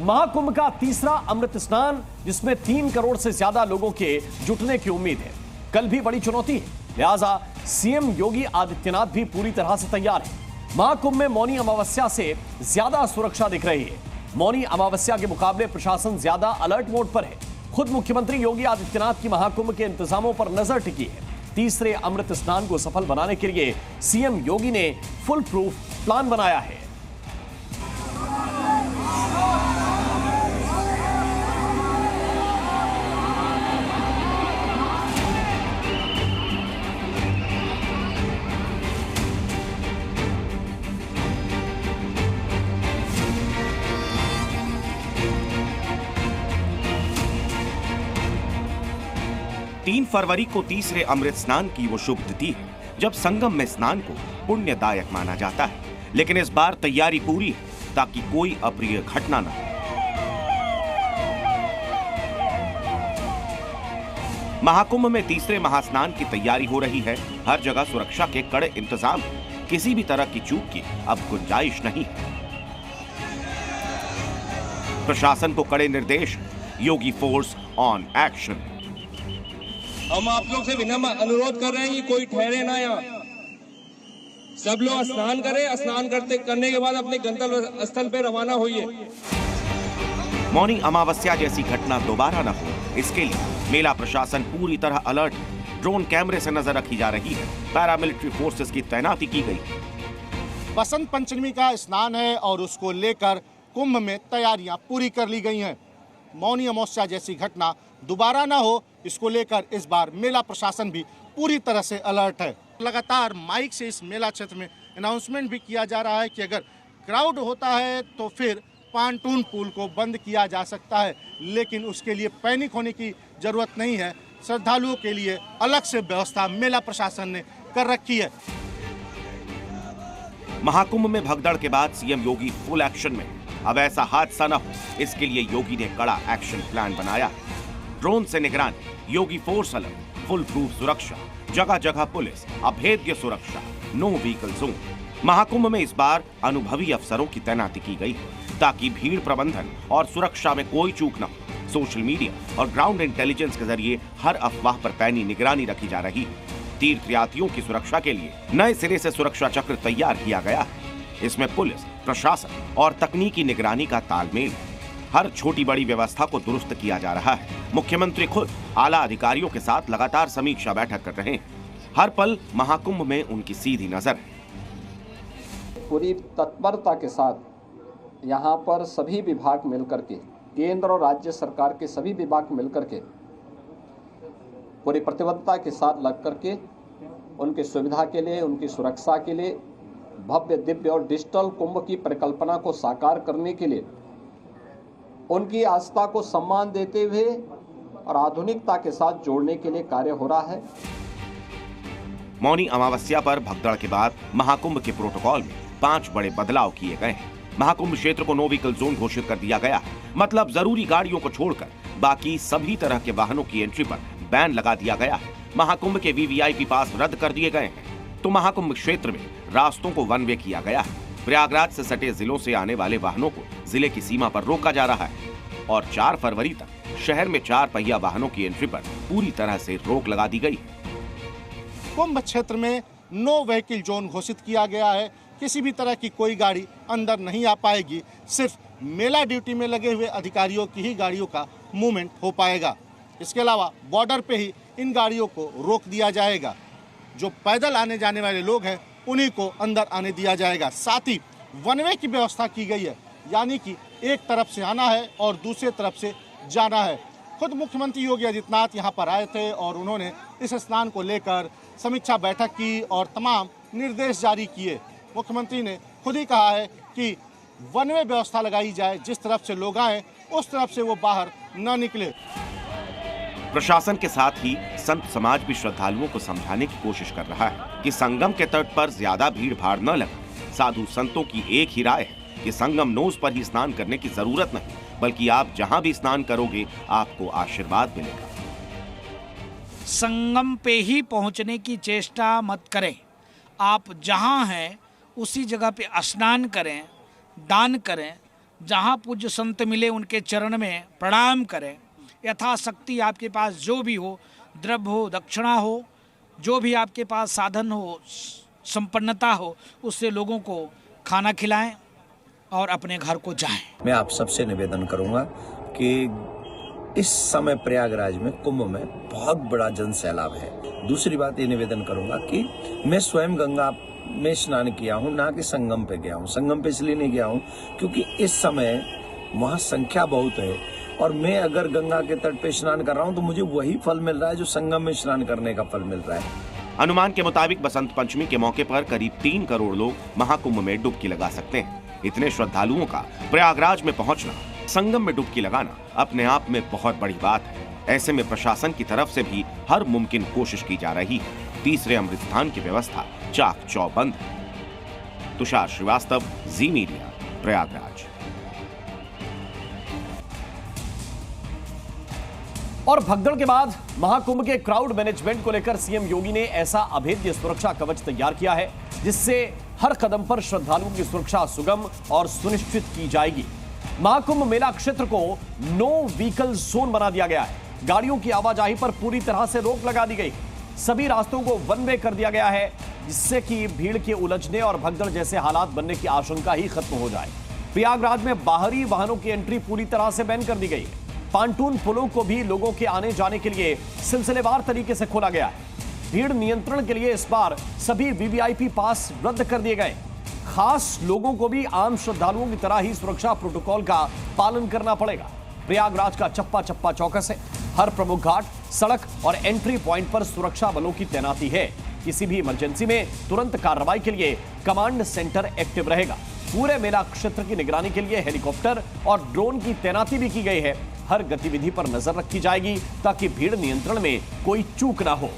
महाकुंभ का तीसरा अमृत स्नान, जिसमें 3 करोड़ से ज्यादा लोगों के जुटने की उम्मीद है, कल भी बड़ी चुनौती है। लिहाजा सीएम योगी आदित्यनाथ भी पूरी तरह से तैयार है। महाकुंभ में मौनी अमावस्या से ज्यादा सुरक्षा दिख रही है। मौनी अमावस्या के मुकाबले प्रशासन ज्यादा अलर्ट मोड पर है। खुद मुख्यमंत्री योगी आदित्यनाथ की महाकुंभ के इंतजामों पर नजर टिकी है। तीसरे अमृत स्नान को सफल बनाने के लिए सीएम योगी ने फुल प्रूफ प्लान बनाया है। तीन फरवरी को तीसरे अमृत स्नान की वो शुभ तिथि है जब संगम में स्नान को पुण्यदायक माना जाता है। लेकिन इस बार तैयारी पूरी है ताकि कोई अप्रिय घटना न हो। महाकुंभ में तीसरे महास्नान की तैयारी हो रही है। हर जगह सुरक्षा के कड़े इंतजाम हैं। किसी भी तरह की चूक की अब गुंजाइश नहीं है। प्रशासन को कड़े निर्देश, योगी फोर्स ऑन एक्शन। हम आप लोग से विनम्र अनुरोध कर रहे हैं कि कोई ठहरे ना यहाँ। सब लोग स्नान करें। स्नान करने के बाद अपने गंतव्य स्थल पे रवाना होइए। मौनी अमावस्या जैसी घटना दोबारा न हो, इसके लिए मेला प्रशासन पूरी तरह अलर्ट है। ड्रोन कैमरे से नजर रखी जा रही है। पैरामिलिट्री फोर्सेस की तैनाती की गई। बसंत पंचमी का स्नान है और उसको लेकर कुंभ में तैयारियां पूरी कर ली गई हैं। मौनी अमावस्या जैसी घटना दोबारा ना हो, इसको लेकर इस बार मेला प्रशासन भी पूरी तरह से अलर्ट है। लगातार माइक से इस मेला क्षेत्र में अनाउंसमेंट भी किया जा रहा है कि अगर क्राउड होता है तो फिर पांटून पुल को बंद किया जा सकता है, लेकिन उसके लिए पैनिक होने की जरूरत नहीं है। श्रद्धालुओं के लिए अलग से व्यवस्था मेला प्रशासन ने कर रखी है। महाकुंभ में भगदड़ के बाद सीएम योगी फुल एक्शन में। अब ऐसा हादसा न हो, इसके लिए योगी ने कड़ा एक्शन प्लान बनाया। ड्रोन से निगरानी, योगी फोर्स अलर्ट, फुल प्रूफ सुरक्षा, जगह जगह पुलिस, अभेद्य सुरक्षा, नो व्हीकल जोन। महाकुंभ में इस बार अनुभवी अफसरों की तैनाती की गई ताकि भीड़ प्रबंधन और सुरक्षा में कोई चूक न हो। सोशल मीडिया और ग्राउंड इंटेलिजेंस के जरिए हर अफवाह पर पैनी निगरानी रखी जा रही है। तीर्थयात्रियों की सुरक्षा के लिए नए सिरे से सुरक्षा चक्र तैयार किया गया है। इसमें पुलिस, प्रशासन और तकनीकी निगरानी का तालमेल। हर छोटी बड़ी व्यवस्था को दुरुस्त किया जा रहा है। मुख्यमंत्री खुद आला अधिकारियों के साथ लगातार समीक्षा बैठक कर रहे हैं। हर पल महाकुंभ में उनकी सीधी नजर है। पूरी तत्परता के साथ यहाँ पर सभी विभाग मिलकर के, केंद्र और राज्य सरकार के सभी विभाग मिलकर के पूरी प्रतिबद्धता के साथ लग करके उनकी सुविधा के लिए, उनकी सुरक्षा के लिए, भव्य दिव्य और डिजिटल कुंभ की परिकल्पना को साकार करने के लिए, उनकी आस्था को सम्मान देते हुए और आधुनिकता के साथ जोड़ने के लिए कार्य हो रहा है। मौनी अमावस्या पर भगदड़ के बाद महाकुंभ के प्रोटोकॉल में 5 बड़े बदलाव किए गए हैं। महाकुंभ क्षेत्र को नो व्हीकल जोन घोषित कर दिया गया है। मतलब जरूरी गाड़ियों को छोड़कर बाकी सभी तरह के वाहनों की एंट्री पर बैन लगा दिया गया है। महाकुंभ के वीवीआईपी पास रद्द कर दिए गए हैं। तो महाकुंभ क्षेत्र में रास्तों को वन वे किया गया है। प्रयागराज से सटे जिलों से आने वाले वाहनों को जिले की सीमा पर रोका जा रहा है और 4 फरवरी तक शहर में 4 पहिया वाहनों की एंट्री पर पूरी तरह से रोक लगा दी गई। कुंभ क्षेत्र में नो व्हीकल जोन घोषित किया गया है। किसी भी तरह की कोई गाड़ी अंदर नहीं आ पाएगी। सिर्फ मेला ड्यूटी में लगे हुए अधिकारियों की ही गाड़ियों का मूवमेंट हो पाएगा। इसके अलावा बॉर्डर पे ही इन गाड़ियों को रोक दिया जाएगा। जो पैदल आने जाने वाले लोग हैं उन्हीं को अंदर आने दिया जाएगा। साथ ही वन वे की व्यवस्था की गई है, यानी कि एक तरफ से आना है और दूसरी तरफ से जाना है। खुद मुख्यमंत्री योगी आदित्यनाथ यहाँ पर आए थे और उन्होंने इस स्नान को लेकर समीक्षा बैठक की और तमाम निर्देश जारी किए। मुख्यमंत्री ने खुद ही कहा है कि वन वे व्यवस्था लगाई जाए, जिस तरफ से लोग आए उस तरफ से वो बाहर न निकले। प्रशासन के साथ ही संत समाज भी श्रद्धालुओं को समझाने की कोशिश कर रहा है कि संगम के तट पर ज्यादा भीड़ भाड़ न लगे। साधु संतों की एक ही राय है कि संगम नोज पर ही स्नान करने की जरूरत नहीं, बल्कि आप जहां भी स्नान करोगे आपको आशीर्वाद मिलेगा। संगम पे ही पहुंचने की चेष्टा मत करें। आप जहां हैं उसी जगह पे स्नान करें, दान करें, जहाँ पूज्य संत मिले उनके चरण में प्रणाम करें। यथाशक्ति आपके पास जो भी हो, द्रव्य हो, दक्षिणा हो, जो भी आपके पास साधन हो, संपन्नता हो, उससे लोगों को खाना खिलाएं और अपने घर को जाएं। मैं आप सबसे निवेदन करूंगा कि इस समय प्रयागराज में कुंभ में बहुत बड़ा जन सैलाब है। दूसरी बात ये निवेदन करूंगा कि मैं स्वयं गंगा में स्नान किया हूं, ना कि संगम पे गया हूं। संगम पे इसलिए नहीं गया हूं क्योंकि इस समय वहां संख्या बहुत है और मैं अगर गंगा के तट पे स्नान कर रहा हूं तो मुझे वही फल मिल रहा है जो संगम में स्नान करने का फल मिल रहा है। अनुमान के मुताबिक बसंत पंचमी के मौके पर करीब 3 करोड़ लोग महाकुंभ में डुबकी लगा सकते हैं। इतने श्रद्धालुओं का प्रयागराज में पहुंचना, संगम में डुबकी लगाना अपने आप में बहुत बड़ी बात है। ऐसे में प्रशासन की तरफ से भी हर मुमकिन कोशिश की जा रही है। तीसरे अमृत स्थान की व्यवस्था चाक चौबंद है। तुषार श्रीवास्तव, जी मीडिया, प्रयागराज। और भगदड़ के बाद महाकुंभ के क्राउड मैनेजमेंट को लेकर सीएम योगी ने ऐसा अभेद्य सुरक्षा कवच तैयार किया है जिससे हर कदम पर श्रद्धालुओं की सुरक्षा सुगम और सुनिश्चित की जाएगी। महाकुंभ मेला क्षेत्र को नो व्हीकल जोन बना दिया गया है। गाड़ियों की आवाजाही पर पूरी तरह से रोक लगा दी गई। सभी रास्तों को वन वे कर दिया गया है जिससे कि भीड़ के उलझने और भगदड़ जैसे हालात बनने की आशंका ही खत्म हो जाए। प्रयागराज में बाहरी वाहनों की एंट्री पूरी तरह से बैन कर दी गई है। पांटून पुलों को भी लोगों के आने जाने के लिए सिलसिलेवार तरीके से खोला गया है। भीड़ नियंत्रण के लिए इस बार सभी वीवीआईपी पास रद्द कर दिए गए। खास लोगों को भी आम श्रद्धालुओं की तरह ही सुरक्षा प्रोटोकॉल का पालन करना पड़ेगा। प्रयागराज का चप्पा चप्पा चौकस है। हर प्रमुख घाट, सड़क और एंट्री पॉइंट पर सुरक्षा बलों की तैनाती है। किसी भी इमरजेंसी में तुरंत कार्रवाई के लिए कमांड सेंटर एक्टिव रहेगा। पूरे मेला क्षेत्र की निगरानी के लिए हेलीकॉप्टर और ड्रोन की तैनाती भी की गई है। हर गतिविधि पर नजर रखी जाएगी ताकि भीड़ नियंत्रण में कोई चूक ना हो।